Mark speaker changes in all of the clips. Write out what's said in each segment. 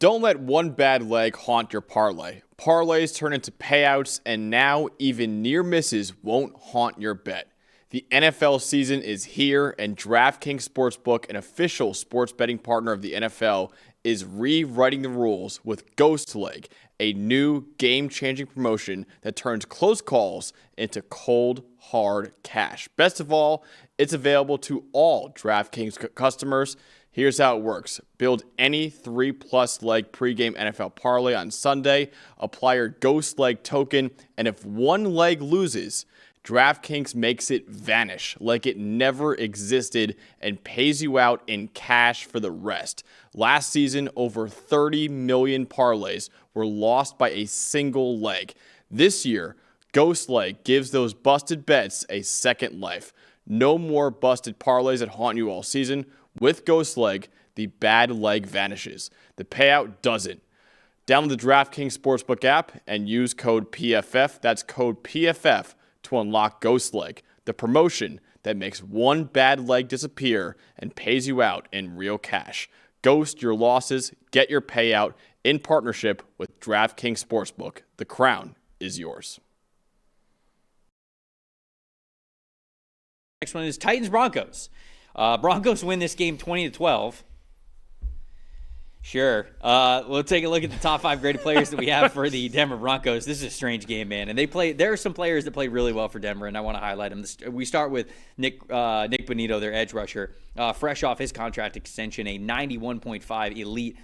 Speaker 1: Don't let one bad leg haunt your parlay. Parlays turn into payouts, and now even near misses won't haunt your bet. The NFL season is here, and DraftKings Sportsbook, an official sports betting partner of the NFL, is rewriting the rules with Ghost Leg, a new game-changing promotion that turns close calls into cold, hard cash. Best of all, it's available to all DraftKings customers. Here's how it works. Build any 3+ leg pregame NFL parlay on Sunday, apply your Ghost Leg token, and if one leg loses, DraftKings makes it vanish like it never existed and pays you out in cash for the rest. Last season, over 30 million parlays were lost by a single leg. This year, Ghost Leg gives those busted bets a second life. No more busted parlays that haunt you all season. With Ghost Leg, the bad leg vanishes. The payout doesn't. Download the DraftKings Sportsbook app and use code PFF. That's code PFF to unlock Ghost Leg, the promotion that makes one bad leg disappear and pays you out in real cash. Ghost your losses, get your payout in partnership with DraftKings Sportsbook. The crown is yours.
Speaker 2: Next one is Titans-Broncos. Broncos win this game 20-12. Sure. We'll take a look at the top 5 graded players that we have for the Denver Broncos. This is a strange game, man. And there are some players that play really well for Denver, and I want to highlight them. We start with Nick Bonito, their edge rusher. Fresh off his contract extension, a 91.5 elite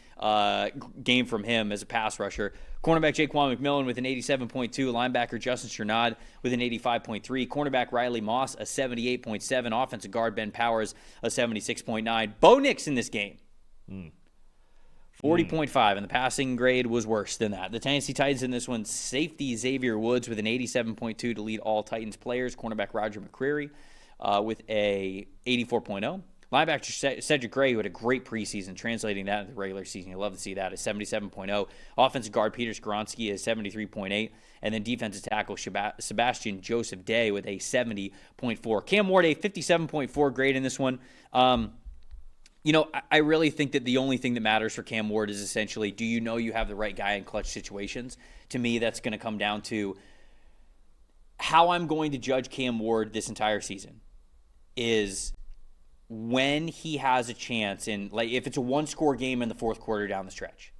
Speaker 2: game from him as a pass rusher. Cornerback Jaquan McMillan with an 87.2. Linebacker Justin Strnad with an 85.3. Cornerback Riley Moss, a 78.7. Offensive guard Ben Powers, a 76.9. Bo Nix in this game. 40.5, and the passing grade was worse than that. The Tennessee Titans in this one, safety Xavier Woods with an 87.2 to lead all Titans players. Cornerback Roger McCreary with a 84.0. Linebacker Cedric Gray, who had a great preseason, translating that into the regular season. You love to see that, is 77.0. Offensive guard Peter Skoronski is 73.8. And then defensive tackle Sebastian Joseph Day with a 70.4. Cam Ward, a 57.4 grade in this one. I really think that the only thing that matters for Cam Ward is essentially, do you know you have the right guy in clutch situations? To me, that's going to come down to how I'm going to judge Cam Ward this entire season is when he has a chance in, like, if it's a one-score game in the fourth quarter down the stretch,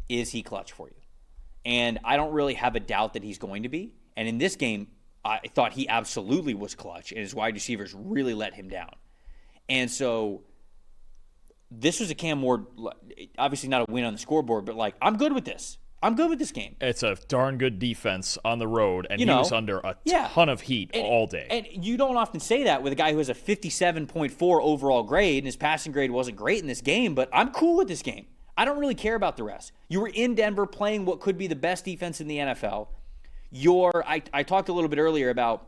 Speaker 2: is he clutch for you? And I don't really have a doubt that he's going to be. And in this game, I thought he absolutely was clutch, and his wide receivers really let him down. And so this was a Cam Ward, obviously not a win on the scoreboard, but I'm good with this. I'm good with this game.
Speaker 3: It's a darn good defense on the road, and he was under a ton of heat all day.
Speaker 2: And you don't often say that with a guy who has a 57.4 overall grade, and his passing grade wasn't great in this game, but I'm cool with this game. I don't really care about the rest. You were in Denver playing what could be the best defense in the NFL. I talked a little bit earlier about,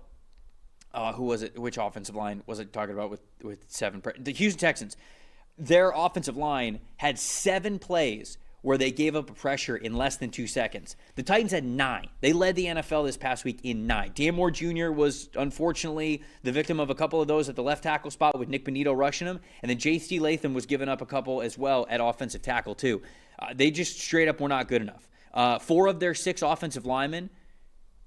Speaker 2: who was it? Which offensive line was I talking about with 7? The Houston Texans. Their offensive line had 7 plays where they gave up a pressure in less than 2 seconds. The Titans had 9. They led the NFL this past week in 9. Dan Moore Jr. was unfortunately the victim of a couple of those at the left tackle spot with Nick Bonito rushing him. And then J.C. Latham was giving up a couple as well at offensive tackle too. They just straight up were not good enough. 4 of their 6 offensive linemen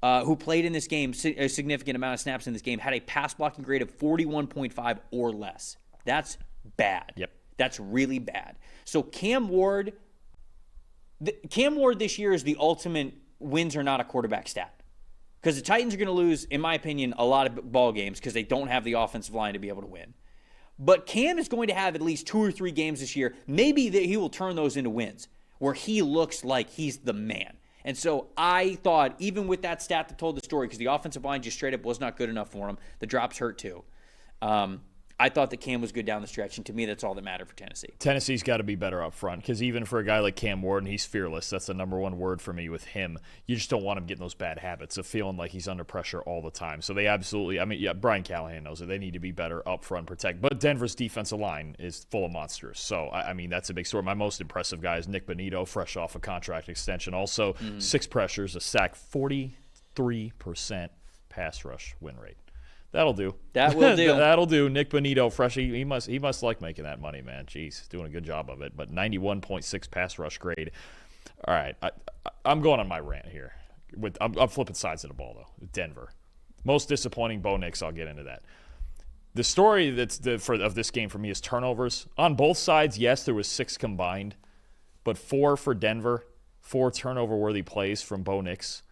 Speaker 2: who played in this game, a significant amount of snaps in this game, had a pass blocking grade of 41.5 or less. That's bad.
Speaker 3: Yep.
Speaker 2: That's really bad. So Cam Ward this year is the ultimate wins are not a quarterback stat. Because the Titans are going to lose, in my opinion, a lot of ball games because they don't have the offensive line to be able to win. But Cam is going to have at least 2 or 3 games this year. Maybe that he will turn those into wins where he looks like he's the man. And so I thought, even with that stat that told the story, because the offensive line just straight up was not good enough for him, the drops hurt too. I thought that Cam was good down the stretch, and to me, that's all that mattered for Tennessee.
Speaker 3: Tennessee's got to be better up front because even for a guy like Cam Ward, and he's fearless, that's the number one word for me with him. You just don't want him getting those bad habits of feeling like he's under pressure all the time. So they absolutely, Brian Callahan knows it. They need to be better up front, protect. But Denver's defensive line is full of monsters. So, that's a big story. My most impressive guy is Nick Bonito, fresh off a contract extension. Also, 6 pressures, a sack, 43% pass rush win rate. That'll do.
Speaker 2: That will do.
Speaker 3: That'll do. Nick Bonito, fresh. He must like making that money, man. Jeez, doing a good job of it. But 91.6 pass rush grade. All right, I'm going on my rant here. I'm flipping sides of the ball though. Denver, most disappointing Bo Nix. I'll get into that. The story of this game for me is turnovers on both sides. Yes, there was 6 combined, but 4 for Denver. 4 turnover-worthy plays from Bo Nix.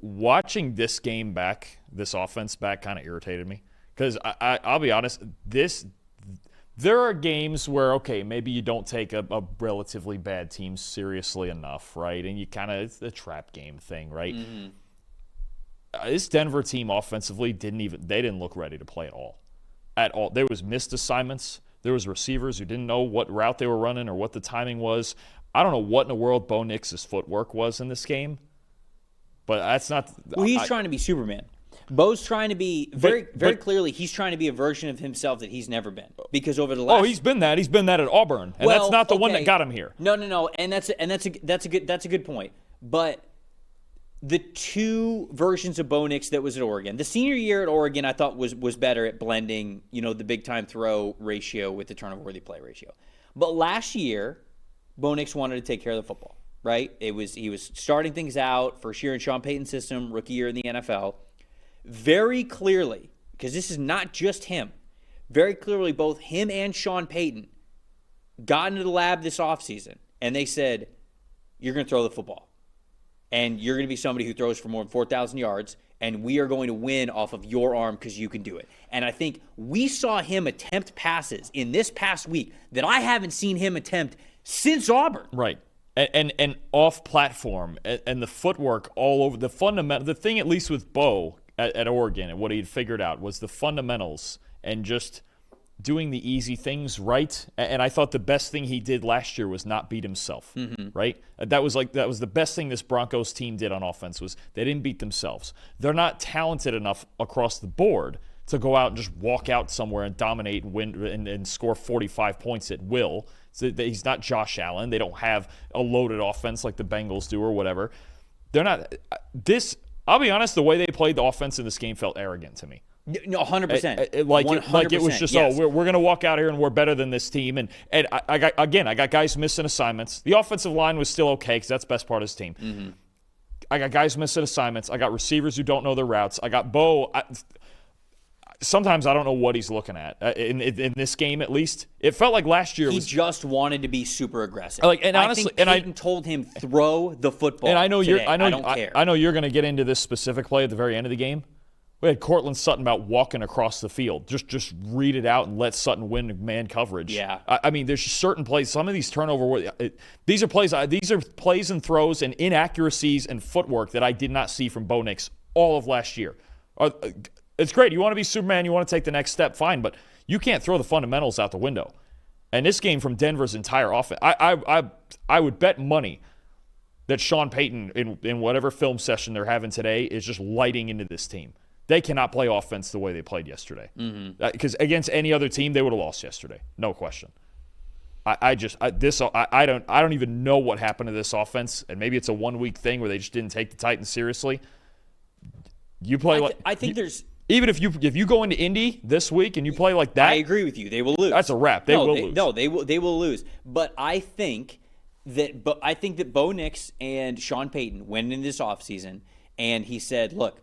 Speaker 3: Watching this game back, this offense back, kind of irritated me because I'll be honest. There are games where, okay, maybe you don't take a relatively bad team seriously enough, right? And you kind of, it's the trap game thing, right? Mm-hmm. This Denver team offensively didn't look ready to play at all. There was missed assignments. There was receivers who didn't know what route they were running or what the timing was. I don't know what in the world Bo Nix's footwork was in this game, but that's not.
Speaker 2: Well, he's trying to be Superman. Bo's trying to be very clearly. He's trying to be a version of himself that he's never been. Because over the last,
Speaker 3: he's been that. He's been that at Auburn, and that's not the one that got him here.
Speaker 2: No, and that's a good point. But the 2 versions of Bo Nix that was at Oregon, the senior year at Oregon, I thought was better at blending, the big time throw ratio with the turnover worthy play ratio. But last year, Bo Nix wanted to take care of the football. Right? He was starting things out, first year in Sean Payton's system, rookie year in the NFL. Very clearly, because this is not just him, very clearly both him and Sean Payton got into the lab this offseason, and they said, you're going to throw the football. And you're going to be somebody who throws for more than 4,000 yards, and we are going to win off of your arm because you can do it. And I think we saw him attempt passes in this past week that I haven't seen him attempt since Auburn.
Speaker 3: Right. And off platform and the footwork all over the fundamental. The thing, at least with Bo at Oregon, and what he had figured out was the fundamentals and just doing the easy things right. And I thought the best thing he did last year was not beat himself. Mm-hmm. Right. That was the best thing this Broncos team did on offense was they didn't beat themselves. They're not talented enough across the board to go out and just walk out somewhere and dominate and win and score 45 points at will. So he's not Josh Allen. They don't have a loaded offense like the Bengals do or whatever. They're not this. I'll be honest. The way they played the offense in this game felt arrogant to me.
Speaker 2: No, 100%.
Speaker 3: Like it was just,
Speaker 2: yes.
Speaker 3: we're going to walk out here and we're better than this team. And I got guys missing assignments. The offensive line was still okay because that's the best part of his team. Mm-hmm. I got guys missing assignments. I got receivers who don't know their routes. I got Bo. Sometimes I don't know what he's looking at in this game. At least it felt like last year
Speaker 2: he just wanted to be super aggressive.
Speaker 3: And honestly,
Speaker 2: I think Peyton told him throw the football.
Speaker 3: And I know
Speaker 2: today.
Speaker 3: I don't care. I know you're going to get into this specific play at the very end of the game. We had Cortland Sutton about walking across the field. Just read it out and let Sutton win man coverage.
Speaker 2: Yeah.
Speaker 3: I mean, there's certain plays. Some of these turnover. These are plays and throws and inaccuracies and footwork that I did not see from Bo Nix all of last year. It's great. You want to be Superman. You want to take the next step. Fine, but you can't throw the fundamentals out the window. And this game from Denver's entire offense, I would bet money that Sean Payton in whatever film session they're having today is just lighting into this team. They cannot play offense the way they played yesterday. Because against any other team, they would have lost yesterday, no question. I don't even know what happened to this offense, and maybe it's a 1 week thing where they just didn't take the Titans seriously. You play even if you go into Indy this week and you play like that,
Speaker 2: I agree with you. They will lose.
Speaker 3: That's a wrap. They will lose.
Speaker 2: No, they will lose. But I think that Bo Nix and Sean Payton went into this offseason and he said, "Look,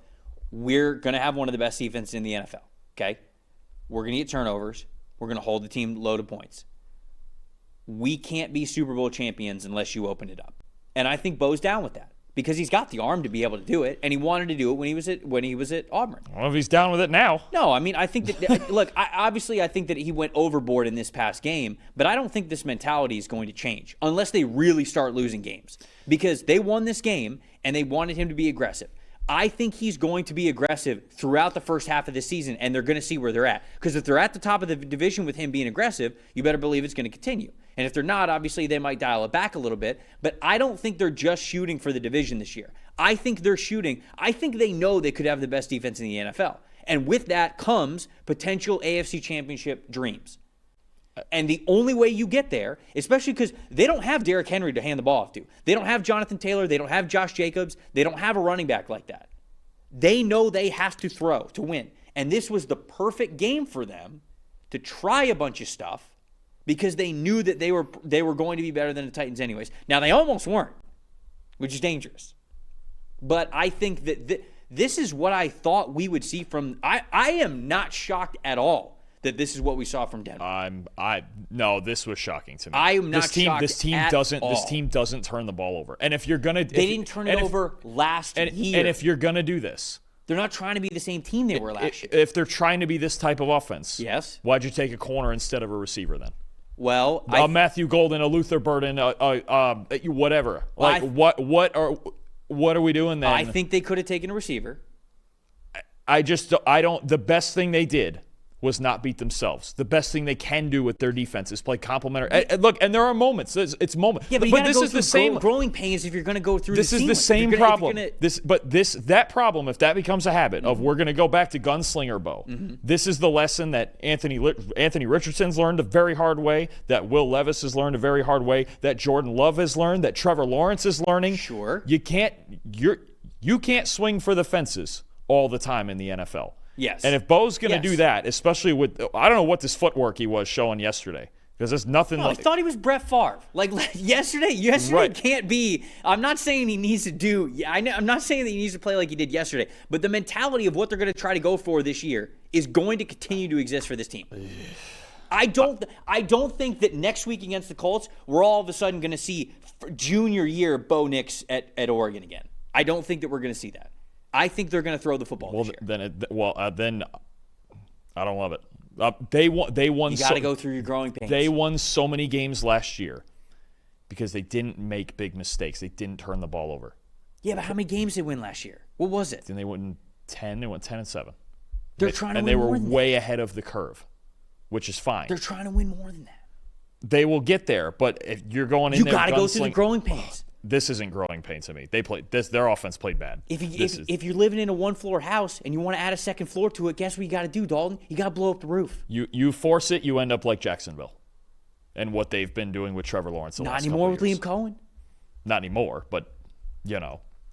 Speaker 2: we're going to have one of the best defenses in the NFL. Okay, we're going to get turnovers. We're going to hold the team low to points. We can't be Super Bowl champions unless you open it up." And I think Bo's down with that. Because he's got the arm to be able to do it, and he wanted to do it when he was at Auburn.
Speaker 3: Well, if he's down with it now.
Speaker 2: No, I mean, I think that look, I think that he went overboard in this past game, but I don't think this mentality is going to change unless they really start losing games. Because they won this game and they wanted him to be aggressive. I think he's going to be aggressive throughout the first half of the season, and they're going to see where they're at. Because if they're at the top of the division with him being aggressive, you better believe it's going to continue. And if they're not, obviously they might dial it back a little bit. But I don't think they're just shooting for the division this year. I think they're shooting. I think they know they could have the best defense in the NFL. And with that comes potential AFC Championship dreams. And the only way you get there, especially because they don't have Derrick Henry to hand the ball off to. They don't have Jonathan Taylor. They don't have Josh Jacobs. They don't have a running back like that. They know they have to throw to win. And this was the perfect game for them to try a bunch of stuff because they knew that they were going to be better than the Titans anyways. Now, they almost weren't, which is dangerous. But I think that this is what I thought we would see from – I am not shocked at all that this is what we saw from Denver.
Speaker 3: No, this was shocking to me.
Speaker 2: I am not shocked
Speaker 3: This team doesn't turn the ball over. And if you're going to –
Speaker 2: They didn't turn it over last year.
Speaker 3: And if you're going to do this –
Speaker 2: they're not trying to be the same team they were last year.
Speaker 3: If they're trying to be this type of offense,
Speaker 2: yes.
Speaker 3: Why'd you take a corner instead of a receiver then?
Speaker 2: Well,
Speaker 3: Matthew Golden, a Luther Burden, whatever.
Speaker 2: Well,
Speaker 3: what are we doing then?
Speaker 2: I think they could have taken a receiver.
Speaker 3: I don't. The best thing they did was not beat themselves. The best thing they can do with their defense is play complementary. Look, and there are moments. It's moments.
Speaker 2: Yeah, but this is the same growing pains if you're going to go through.
Speaker 3: This is the same problem. That problem, if that becomes a habit of we're going to go back to gunslinger Bo. Mm-hmm. This is the lesson that Anthony Richardson's learned a very hard way. That Will Levis has learned a very hard way. That Jordan Love has learned. That Trevor Lawrence is learning.
Speaker 2: Sure,
Speaker 3: you can't swing for the fences all the time in the NFL.
Speaker 2: Yes.
Speaker 3: And if Bo's going to do that, especially with, I don't know what this footwork he was showing yesterday, because there's nothing
Speaker 2: I thought he was Brett Favre. Like yesterday right. Can't be, I'm not saying he needs to do, I'm not saying that he needs to play like he did yesterday, but the mentality of what they're going to try to go for this year is going to continue to exist for this team. I don't think that next week against the Colts, we're all of a sudden going to see junior year Bo Nix at Oregon again. I don't think that we're going to see that. I think they're going to throw the football this year.
Speaker 3: Then I don't love it. They won.
Speaker 2: You got to go through your growing pains.
Speaker 3: They won so many games last year because they didn't make big mistakes. They didn't turn the ball over.
Speaker 2: Yeah, but how many games did they win last year? What was it?
Speaker 3: Then they won 10. They went 10-7.
Speaker 2: They're trying to win more than that.
Speaker 3: And they were way ahead of the curve, which is fine.
Speaker 2: They're trying to win more than that.
Speaker 3: They will get there, but if you're going in there,
Speaker 2: you got to go through the growing pains.
Speaker 3: This isn't growing pains to me. They played this. Their offense played bad.
Speaker 2: If you're living in a one-floor house and you want to add a second floor to it, guess what you got to do, Dalton? You got to blow up the roof.
Speaker 3: You force it, you end up like Jacksonville, and what they've been doing with Trevor Lawrence.
Speaker 2: Not anymore with Liam Cohen.
Speaker 3: Not anymore, but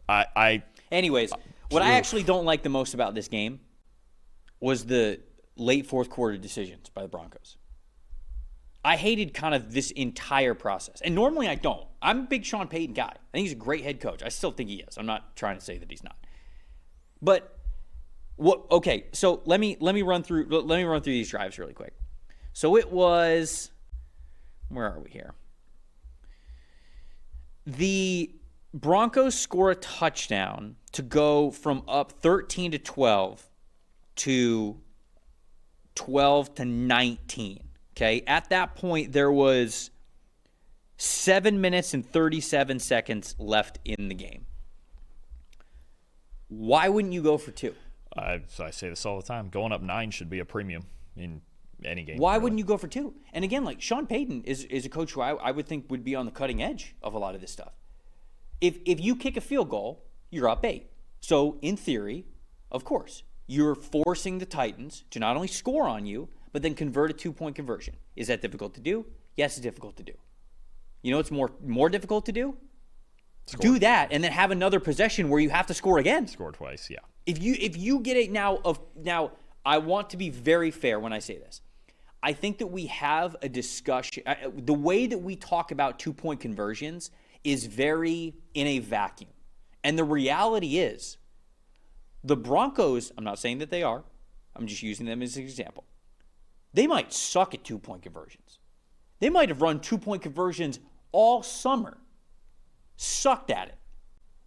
Speaker 3: I.
Speaker 2: Anyways, what I actually don't like the most about this game was the late fourth quarter decisions by the Broncos. I hated kind of this entire process. And normally I don't. I'm a big Sean Peyton guy. I think he's a great head coach. I still think he is. I'm not trying to say that he's not. But okay, so let me run through these drives really quick. So it was, where are we here? The Broncos score a touchdown to go from up 13-12 to 12-19. Okay, at that point, there was 7 minutes and 37 seconds left in the game. Why wouldn't you go for two?
Speaker 3: I say this all the time. Going up 9 should be a premium in any game.
Speaker 2: Why wouldn't you go for two? And again, like Sean Payton is a coach who I would think would be on the cutting edge of a lot of this stuff. If you kick a field goal, you're up 8. So in theory, of course, you're forcing the Titans to not only score on you, but then convert a 2-point conversion. Is that difficult to do? Yes, it's difficult to do. You know what's more difficult to do? Score. Do that and then have another possession where you have to score again.
Speaker 3: Score twice, yeah.
Speaker 2: If you get it now, I want to be very fair when I say this. I think that we have a discussion. The way that we talk about 2-point conversions is very in a vacuum. And the reality is, the Broncos, I'm not saying that they are, I'm just using them as an example. They might suck at 2-point conversions. They might have run 2-point conversions all summer. Sucked at it.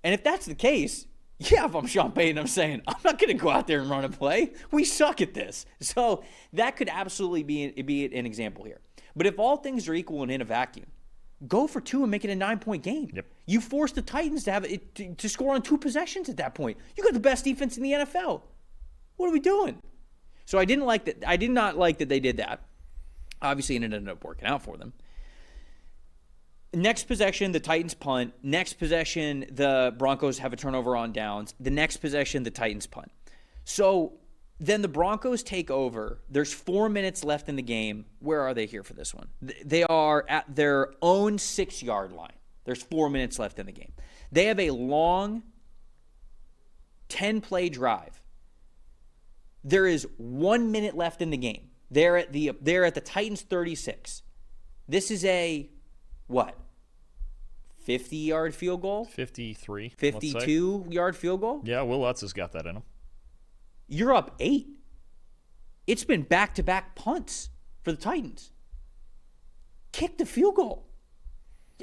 Speaker 2: And if that's the case, yeah, if I'm Sean Payton, I'm saying, I'm not going to go out there and run a play. We suck at this. So that could absolutely be an example here. But if all things are equal and in a vacuum, go for 2 and make it a 9-point game.
Speaker 3: Yep.
Speaker 2: You force the Titans to have it to score on 2 possessions at that point. You got the best defense in the NFL. What are we doing? So I didn't like that. I did not like that they did that. Obviously, it ended up working out for them. Next possession, the Titans punt. Next possession, the Broncos have a turnover on downs. The next possession, the Titans punt. So then the Broncos take over. There's 4 minutes left in the game. Where are they here for this one? They are at their own 6-yard line. There's 4 minutes left in the game. They have a long 10-play drive. There is 1 minute left in the game. They're at the Titans 36. This is a what? 50-yard field goal?
Speaker 3: 53.
Speaker 2: 52-yard field goal?
Speaker 3: Yeah, Will Lutz has got that in him.
Speaker 2: You're up 8. It's been back-to-back punts for the Titans. Kick the field goal.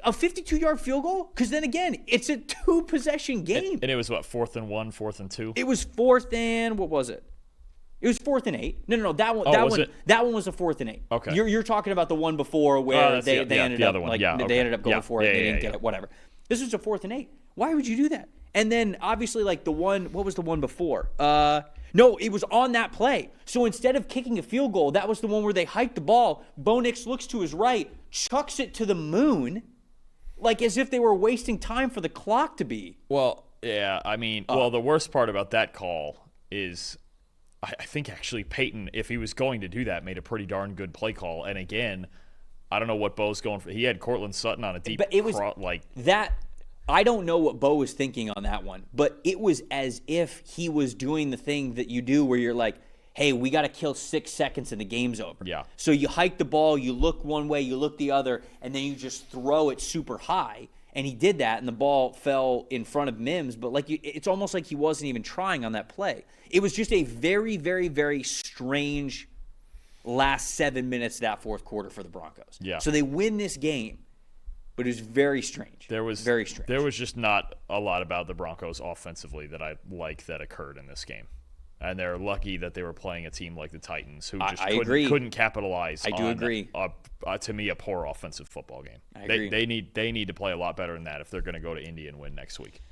Speaker 2: A 52-yard field goal? Because then again, it's a 2-possession game.
Speaker 3: And it was what, 4th and 1, 4th and 2?
Speaker 2: It was 4th and what was it? It was 4th and 8. No. That one. That one was a 4th and 8.
Speaker 3: Okay.
Speaker 2: You're talking about the one before where they ended up
Speaker 3: one.
Speaker 2: They ended up going for it. They didn't get it. Whatever. This was a 4th and 8. Why would you do that? And then obviously like the one. What was the one before? No, it was on that play. So instead of kicking a field goal, that was the one where they hiked the ball. Bo Nix looks to his right, chucks it to the moon, like as if they were wasting time for the clock to be.
Speaker 3: Well, yeah. I mean, the worst part about that call is, I think actually Peyton, if he was going to do that, made a pretty darn good play call. And again, I don't know what Bo's going for. He had Cortland Sutton on a deep,
Speaker 2: but it was that. I don't know what Bo was thinking on that one, but it was as if he was doing the thing that you do where you're like, hey, we got to kill 6 seconds and the game's over.
Speaker 3: Yeah.
Speaker 2: So you hike the ball, you look one way, you look the other, and then you just throw it super high. And he did that, and the ball fell in front of Mims. But it's almost like he wasn't even trying on that play. It was just a very, very, very strange last 7 minutes of that fourth quarter for the Broncos.
Speaker 3: Yeah.
Speaker 2: So they win this game. But it was very strange. Very strange.
Speaker 3: There was just not a lot about the Broncos offensively that I like that occurred in this game. And they're lucky that they were playing a team like the Titans who just couldn't capitalize on, to me, a poor offensive football game.
Speaker 2: I agree.
Speaker 3: They need to play a lot better than that if they're going to go to Indy and win next week.